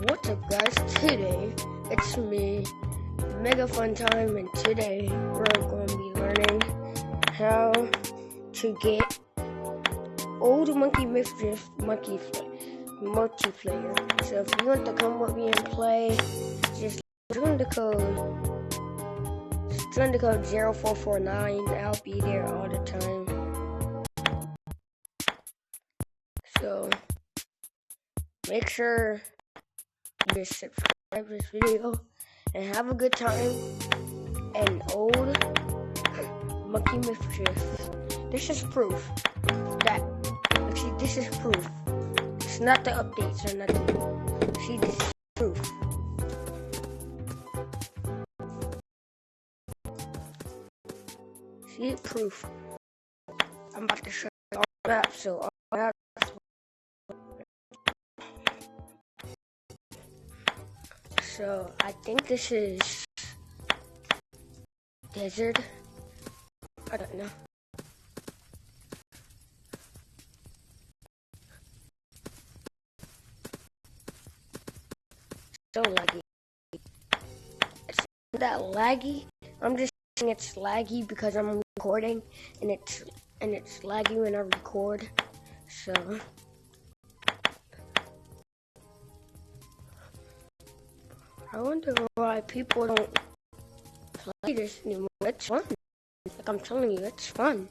What's up, guys? Today it's me, Mega Fun Time, and today we're going to be learning how to get old Monkey Mischief multiplayer. So if you want to come with me and play, just join the code 0449. I'll be there all the time. So make sure you subscribe this video and have a good time. And old Monkey Mischief. This is proof that, see, this is proof. It's not the updates or nothing. See, this is proof. See, proof. I'm about to show you all the maps, so all the maps. So I think this is desert. I don't know. So laggy. It's not that laggy. I'm just saying it's laggy because I'm recording, and it's laggy when I record. So I wonder why people don't play this anymore. It's fun. Like I'm telling you, it's fun.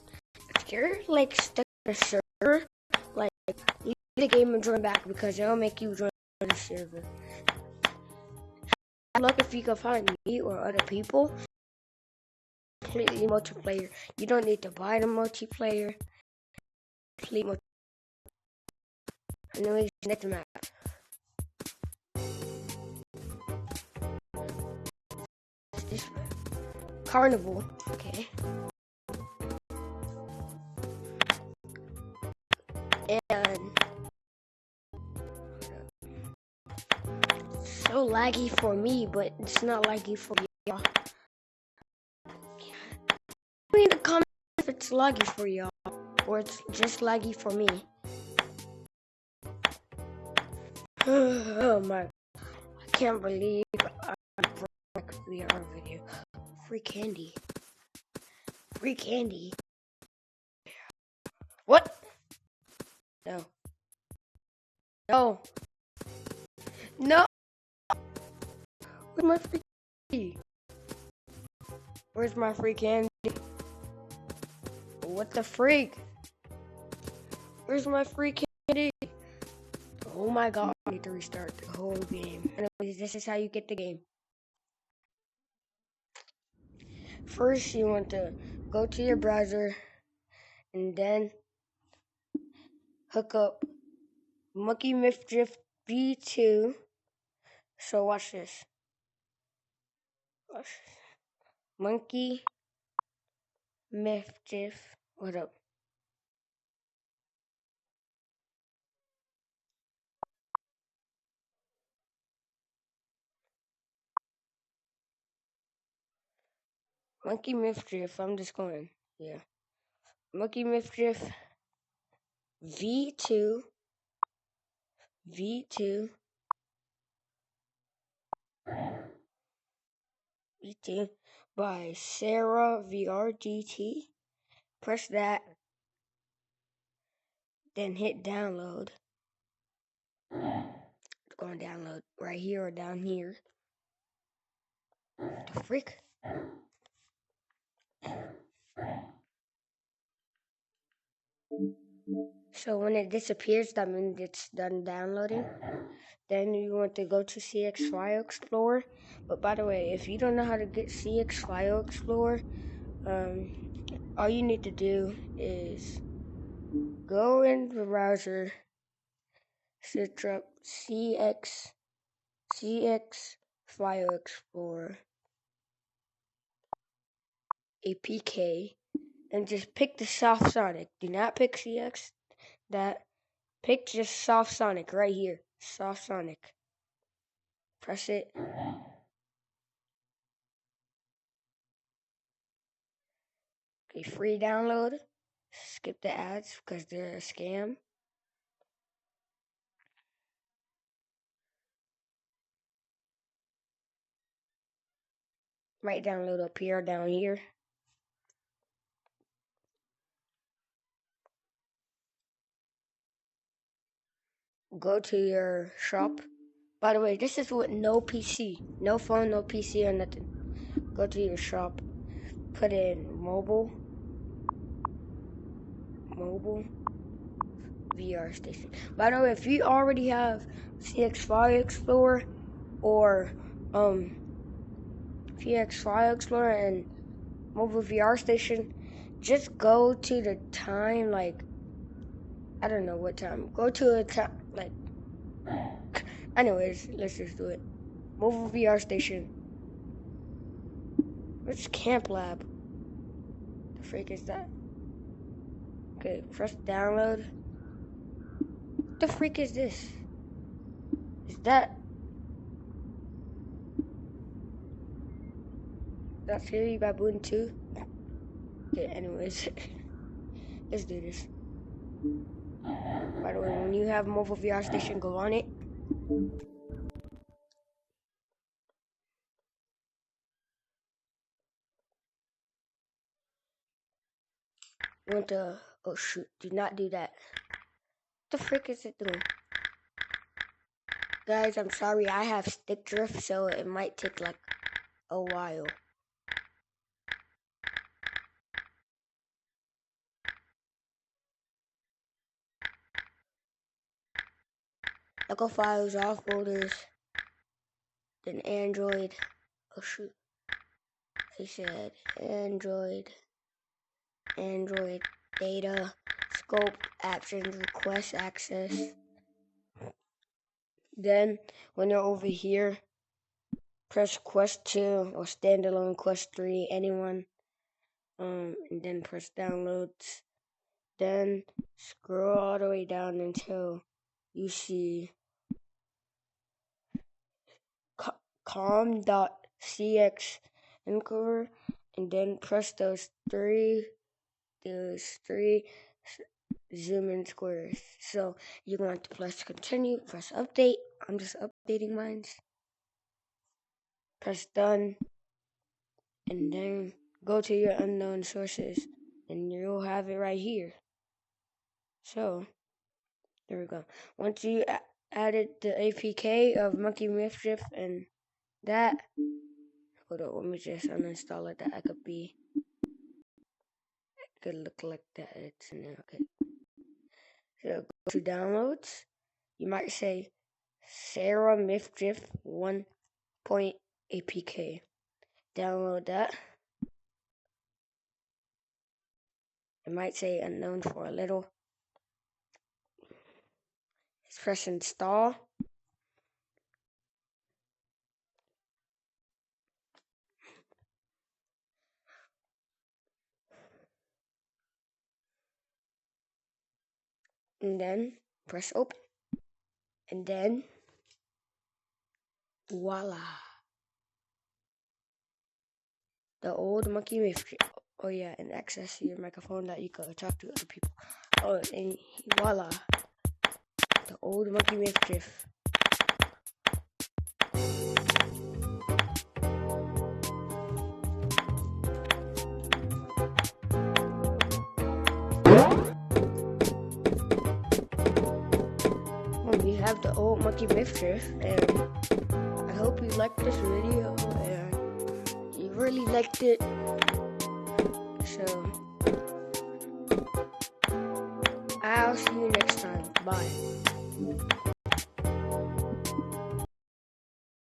If you're like stuck in a server, like leave the game and join back because it'll make you join the server. Look if you can find me or other people. Completely multiplayer. You don't need to buy the multiplayer. Completely multiplayer. Anyways, next map. This map. Carnival. Okay. And so laggy for me, but it's not laggy for y'all. Put in the comments if it's laggy for y'all, or it's just laggy for me. Oh my! I can't believe I broke the VR video. Free candy. Free candy. What? No. No. No. Where's my free candy? Where's my free candy? What the freak? Where's my free candy? Oh my god, I need to restart the whole game. Anyways, this is how you get the game. First, you want to go to your browser and then hook up Monkey Mischief V2. So watch this. Watch this. Monkey Mischief. What up? Monkey Mischief. I'm just going. Yeah. Monkey Mischief V2. V2. V2 by Sarah VRGT. Press that. Then hit download. It's going to download right here or down here. The frick? So when it disappears, that means it's done downloading. Then you want to go to CX File Explorer. But by the way, if you don't know how to get CX File Explorer, all you need to do is go in the browser, search up CX File Explorer APK, and just pick the Soft Sonic. Do not pick CX. Pick just Soft Sonic right here. Soft Sonic. Press it. Okay, free download. Skip the ads because they're a scam. Might download up here, down here. Go to your shop. By the way, this is with no PC. No phone, no PC or nothing. Go to your shop. Put in mobile VR station. By the way, if you already have CX File Explorer or CX File Explorer and mobile VR station, just go to the time, like, I don't know what time. Go to a time, like, anyways, let's just do it. Mobile VR station. Where's Camp Lab? The freak is that? Okay, press download. What the freak is this? Is that's Fury Baboon 2? Okay, anyways. Let's do this. By the way, when you have mobile VR station, go on it. You want to, oh shoot, do not do that. What the frick is it doing? Guys, I'm sorry, I have stick drift, so it might take like a while. Local files, all folders, then Android. Oh shoot. He said Android data, scope, options, request access. Then when you're over here, press Quest 2 or standalone Quest 3, anyone. And then press downloads. Then scroll all the way down until you see com.cx encoder, and then press those three zoom in squares. So you're going to press continue, press update. I'm just updating mine. Press done, and then go to your unknown sources, and you'll have it right here. So there we go. Once you added the APK of Monkey Mischief and that, hold on, let me just uninstall it. That could look like that. It's in there. Okay. So go to downloads. You might say Sarah Mischief 1.apk. Download that. It might say unknown for a little. Let's press install. And then press open. And then voila. The old Monkey Mischief. Oh yeah, and access your microphone that you could talk to other people. Oh, and voila. The old Monkey Mischief. Well, we have the old Monkey Mischief, and I hope you liked this video, and you really liked it. So I'll see you next time. Bye.